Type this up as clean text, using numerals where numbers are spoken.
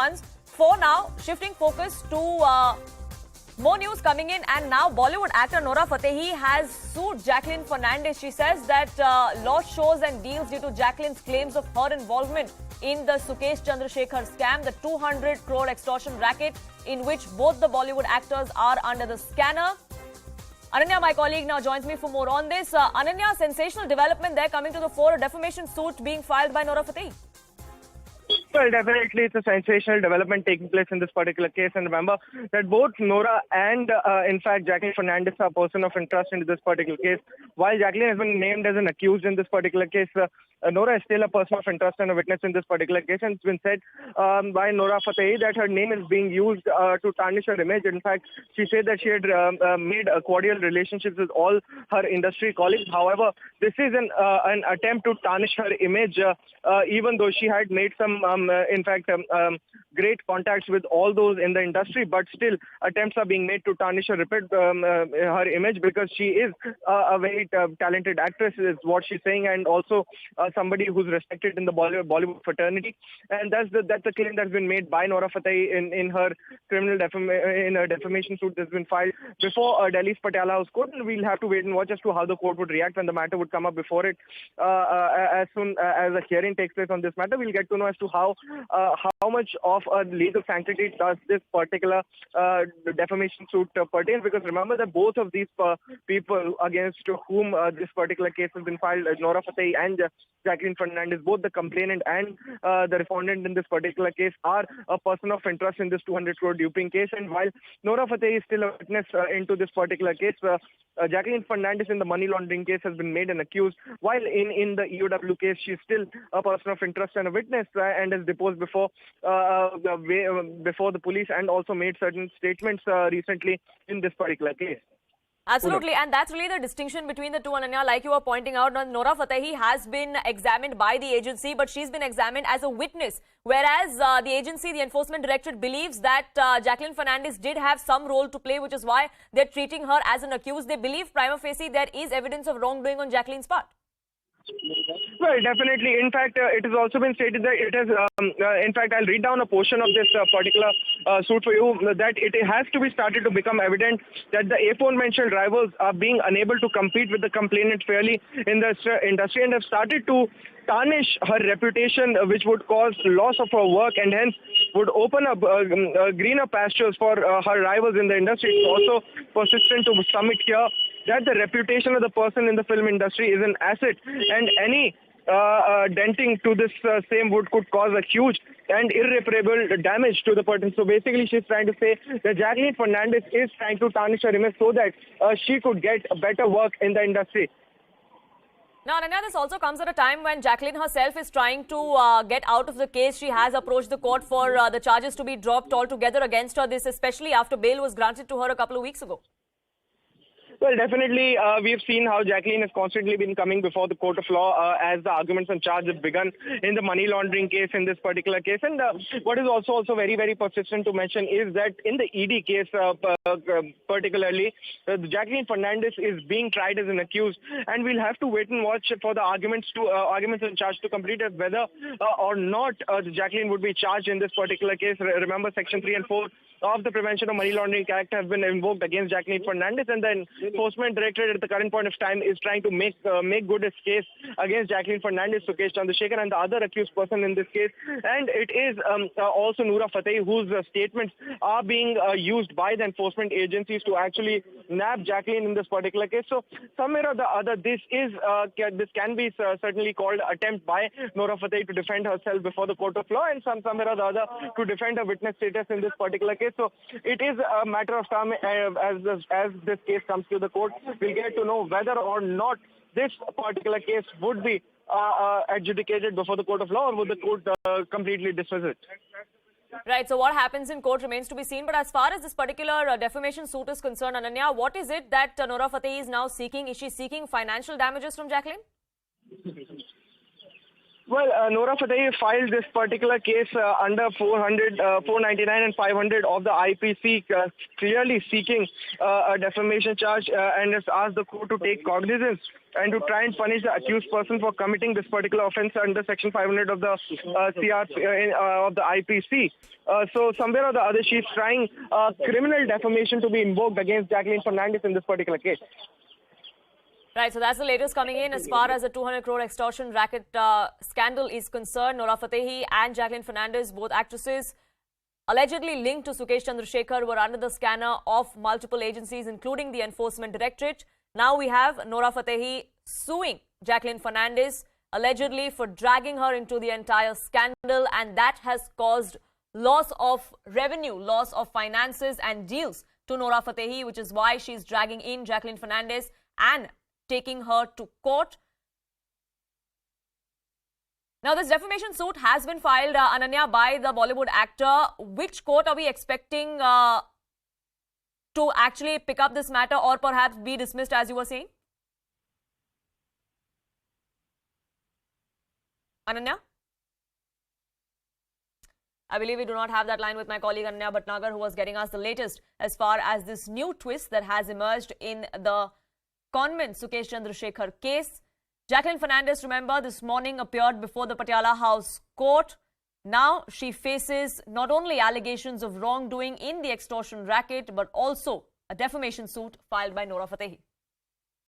ones. For now, shifting focus to more news coming in, and now Bollywood actor Nora Fatehi has sued Jacqueline Fernandez. She says that lost shows and deals due to Jacqueline's claims of her involvement in the Sukesh Chandrasekhar scam, the 200 crore extortion racket in which both the Bollywood actors are under the scanner. Ananya, my colleague, now joins me for more on this. Ananya, sensational development there coming to the fore, a defamation suit being filed by Nora Fatehi. Well, definitely it's a sensational development taking place in this particular case. And remember that both Nora and, in fact, Jacqueline Fernandez are a person of interest in this particular case. While Jacqueline has been named as an accused in this particular case, Nora is still a person of interest and a witness in this particular case. And it's been said by Nora Fatehi that her name is being used to tarnish her image. In fact, she said that she had made cordial relationships with all her industry colleagues. However, this is an attempt to tarnish her image, even though she had made some great contacts with all those in the industry, but still attempts are being made to tarnish her image because she is a very talented actress, is what she's saying, and also somebody who's respected in the Bollywood fraternity. And that's the claim that's been made by Nora Fatehi in her defamation suit that's been filed before Delhi's Patiala House Court. And we'll have to wait and watch as to how the court would react when the matter would come up before it. As soon as a hearing takes place on this matter, we'll get to know as to how much of a legal sanctity does this particular defamation suit pertain, because remember that both of these people against whom this particular case has been filed, Nora Fatehi and Jacqueline Fernandez, both the complainant and the respondent in this particular case, are a person of interest in this 200 crore duping case. And while Nora Fatehi is still a witness into this particular case, Jacqueline Fernandez in the money laundering case has been made an accused, while in the EOW case, she's still a person of interest and a witness, and has deposed before the police and also made certain statements recently in this particular case. Absolutely, and that's really the distinction between the two, Ananya. Like you were pointing out, Nora Fatehi has been examined by the agency, but she's been examined as a witness, whereas the agency, the enforcement directorate, believes that Jacqueline Fernandez did have some role to play, which is why they're treating her as an accused. They believe prima facie there is evidence of wrongdoing on Jacqueline's part. Well, definitely. In fact, it has also been stated that it has, in fact, I'll read down a portion of this particular suit for you, that it has to be started to become evident that the aforementioned rivals are being unable to compete with the complainant fairly in the industry and have started to tarnish her reputation, which would cause loss of her work and hence would open up greener pastures for her rivals in the industry. It's also persistent to submit here that the reputation of the person in the film industry is an asset, and any denting to this same could cause a huge and irreparable damage to the person. So basically, she's trying to say that Jacqueline Fernandez is trying to tarnish her image so that she could get better work in the industry. Now, Ananya, this also comes at a time when Jacqueline herself is trying to get out of the case. She has approached the court for the charges to be dropped altogether against her, this especially after bail was granted to her a couple of weeks ago. Well, definitely, we've seen how Jacqueline has constantly been coming before the court of law as the arguments and charge have begun in the money laundering case in this particular case. And what is also very, very persistent to mention is that in the ED case, particularly, Jacqueline Fernandez is being tried as an accused, and we'll have to wait and watch for the arguments and charge to complete as whether or not Jacqueline would be charged in this particular case. Remember, Section 3 and 4 of the Prevention of Money Laundering Act have been invoked against Jacqueline Fernandez, and then Enforcement Directorate at the current point of time is trying to make good its case against Jacqueline Fernandez, Sukesh, Chandrasekhar, and the other accused person in this case. And it is also Nora Fatehi, whose statements are being used by the enforcement agencies to actually nab Jacqueline in this particular case. So somewhere or the other, this can be certainly called attempt by Nora Fatehi to defend herself before the court of law, and somewhere or the other to defend her witness status in this particular case. So it is a matter of time as this case comes to the court. We'll get to know whether or not this particular case would be adjudicated before the court of law, or would the court completely dismiss it. Right, so what happens in court remains to be seen. But as far as this particular defamation suit is concerned, Ananya, what is it that Nora Fatehi is now seeking? Is she seeking financial damages from Jacqueline? Well, Nora Fatehi filed this particular case under 499 and 500 of the IPC, clearly seeking a defamation charge, and has asked the court to take cognizance and to try and punish the accused person for committing this particular offence under Section 500 of the of the IPC. So somewhere or the other, she's trying criminal defamation to be invoked against Jacqueline Fernandez in this particular case. Right, so that's the latest coming in as far as the 200 crore extortion racket scandal is concerned. Nora Fatehi and Jacqueline Fernandez, both actresses, allegedly linked to Sukesh Chandrasekhar, were under the scanner of multiple agencies, including the Enforcement Directorate. Now we have Nora Fatehi suing Jacqueline Fernandez, allegedly for dragging her into the entire scandal, and that has caused loss of revenue, loss of finances and deals to Nora Fatehi, which is why she's dragging in Jacqueline Fernandez and taking her to court. Now, this defamation suit has been filed, Ananya, by the Bollywood actor. Which court are we expecting to actually pick up this matter or perhaps be dismissed, as you were saying? Ananya? I believe we do not have that line with my colleague Ananya Bhatnagar, who was getting us the latest as far as this new twist that has emerged in the conman Sukesh Chandrasekhar case. Jacqueline Fernandez, remember, this morning appeared before the Patiala House Court. Now she faces not only allegations of wrongdoing in the extortion racket, but also a defamation suit filed by Nora Fatehi.